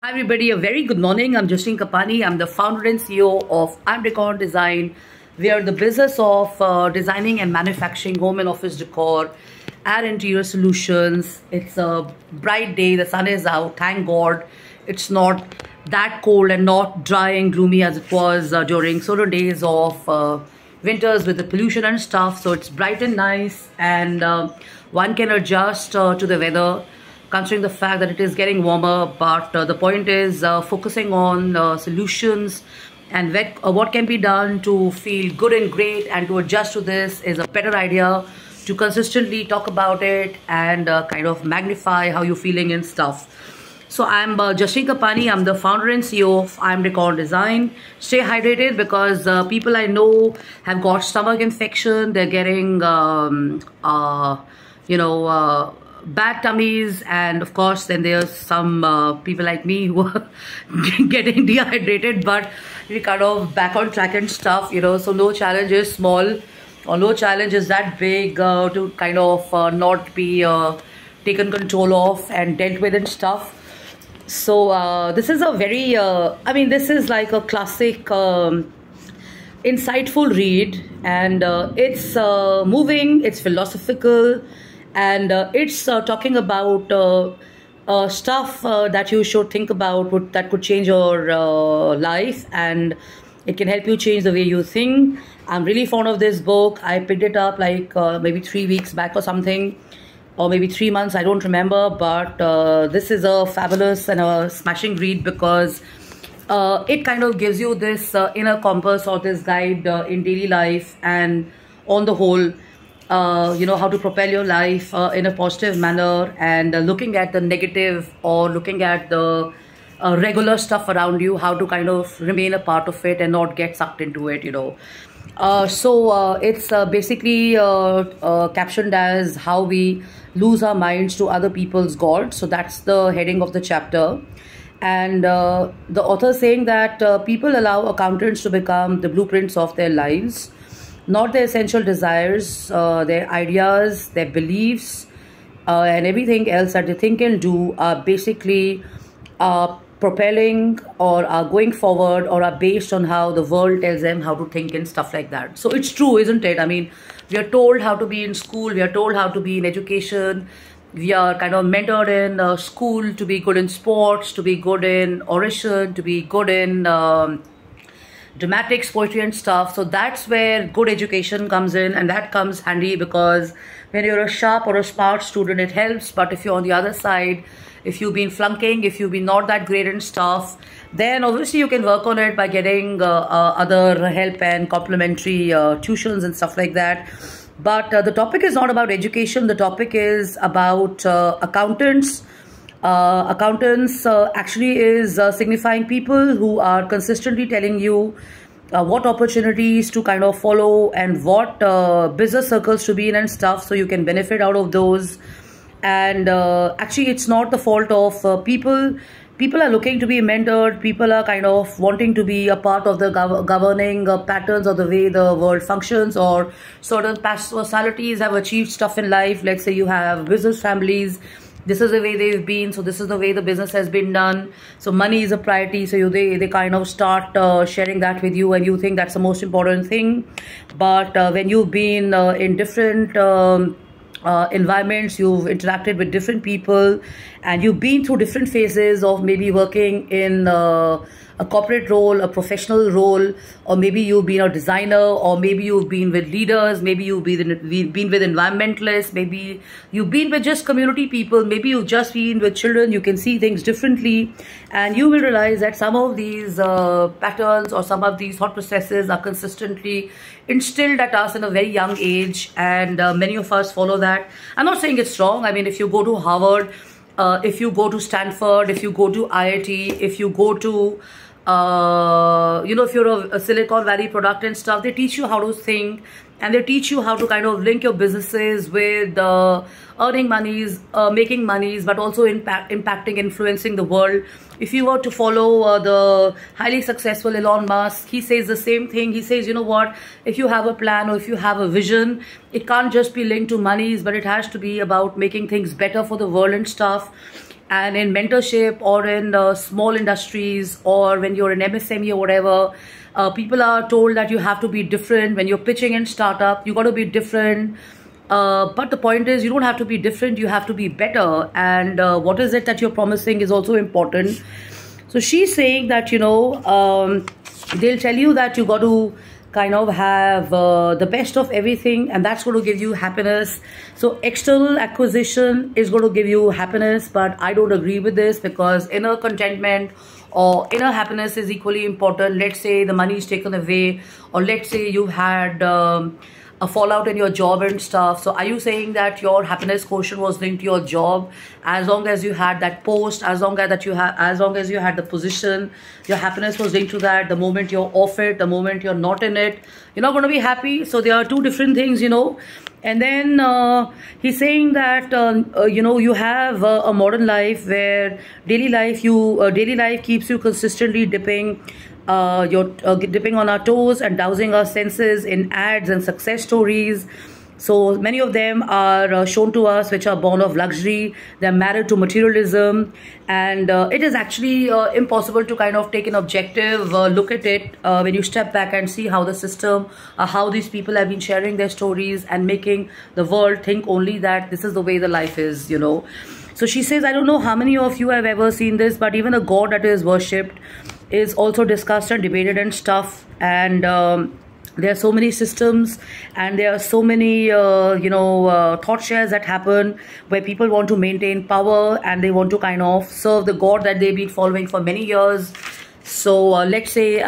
Hi everybody, a very good morning. I'm Jasleen Kapani. I'm the founder and CEO of I'm Decor Design. We are the business of designing and manufacturing home and office decor and interior solutions. It's a bright day. The sun is out. Thank God. It's not that cold and not dry and gloomy as it was during certain days of winters with the pollution and stuff. So it's bright and nice, and one can adjust to the weather considering the fact that it is getting warmer. But the point is focusing on solutions and what can be done to feel good and great and to adjust to this is a better idea, to consistently talk about it and kind of magnify how you're feeling and stuff. So I'm Jasleen Kapani. I'm the founder and CEO of I'm Decor Design. Stay hydrated because people I know have got stomach infection. They're getting, bad tummies, and of course then there's some people like me who are getting dehydrated, but we kind of back on track and stuff, so no challenge is small or no challenge is that big to kind of not be taken control of and dealt with and stuff. So this is a very this is like a classic insightful read, and it's moving, it's philosophical, and it's talking about stuff that you should think about that could change your life, and it can help you change the way you think. I'm really fond of this book. I picked it up like maybe 3 weeks back or something, or maybe 3 months, I don't remember. But this is a fabulous and a smashing read because it kind of gives you this inner compass or this guide in daily life and on the whole, how to propel your life in a positive manner, and looking at the negative or looking at the regular stuff around you, how to kind of remain a part of it and not get sucked into it. So it's basically captioned as how we lose our minds to other people's gods. So that's the heading of the chapter. And the author saying that people allow accountants to become the blueprints of their lives, not their essential desires, their ideas, their beliefs, and everything else that they think and do are basically propelling or are going forward or are based on how the world tells them how to think and stuff like that. So it's true, isn't it? I mean, we are told how to be in school, we are told how to be in education, we are kind of mentored in school to be good in sports, to be good in oration, to be good in dramatics, poetry and stuff. So that's where good education comes in, and that comes handy because when you're a sharp or a smart student it helps. But if you're on the other side, if you've been flunking, if you've been not that great and stuff, then obviously you can work on it by getting other help and complementary tuitions and stuff like that. But the topic is not about education. The topic is about accountants. Accountants actually is signifying people who are consistently telling you what opportunities to kind of follow and what business circles to be in and stuff, so you can benefit out of those. And actually it's not the fault of people. People are looking to be mentored. People are kind of wanting to be a part of the governing patterns of the way the world functions, or certain past personalities have achieved stuff in life. Let's say you have business families. This is the way they've been, so this is the way the business has been done. So money is a priority, so they kind of start sharing that with you, and you think that's the most important thing. But when you've been in different environments, you've interacted with different people, and you've been through different phases of maybe working in a corporate role, a professional role, or maybe you've been a designer, or maybe you've been with leaders, maybe you've been with environmentalists, maybe you've been with just community people, maybe you've just been with children. You can see things differently, and you will realize that some of these patterns or some of these thought processes are consistently instilled at us in a very young age, and many of us follow that. I'm not saying it's wrong. I mean, if you go to Harvard, if you go to Stanford, if you go to IIT, if you go to if you're a Silicon Valley product and stuff, they teach you how to think, and they teach you how to kind of link your businesses with earning monies, making monies, but also impacting, influencing the world. If you were to follow the highly successful Elon Musk, he says the same thing. He says, you know what, if you have a plan or if you have a vision, it can't just be linked to monies, but it has to be about making things better for the world and stuff. and in mentorship or in small industries, or when you're in MSME or whatever, people are told that you have to be different. When you're pitching in startup, you got to be different. But the point is, you don't have to be different, you have to be better. And what is it that you're promising is also important. So she's saying that, they'll tell you that you got to kind of have the best of everything, and that's going to give you happiness. So external acquisition is going to give you happiness, but I don't agree with this, because inner contentment or inner happiness is equally important. Let's say the money is taken away, or let's say you had a fallout in your job and stuff. So are you saying that your happiness quotient was linked to your job? As long as you had that post, as long as you had the position, your happiness was linked to that. The moment you're off it, the moment you're not in it, you're not going to be happy. So there are two different things, And then he's saying that you have a modern life where daily life keeps you consistently dipping. You're dipping on our toes and dousing our senses in ads and success stories. So many of them are shown to us, which are born of luxury. They're married to materialism, and it is actually impossible to kind of take an objective look at it when you step back and see how the system, how these people have been sharing their stories and making the world think only that this is the way the life is, So she says, I don't know how many of you have ever seen this, but even a god that is worshipped is also discussed and debated and stuff. And there are so many systems, and there are so many thought shares that happen where people want to maintain power, and they want to kind of serve the god that they've been following for many years. So let's say,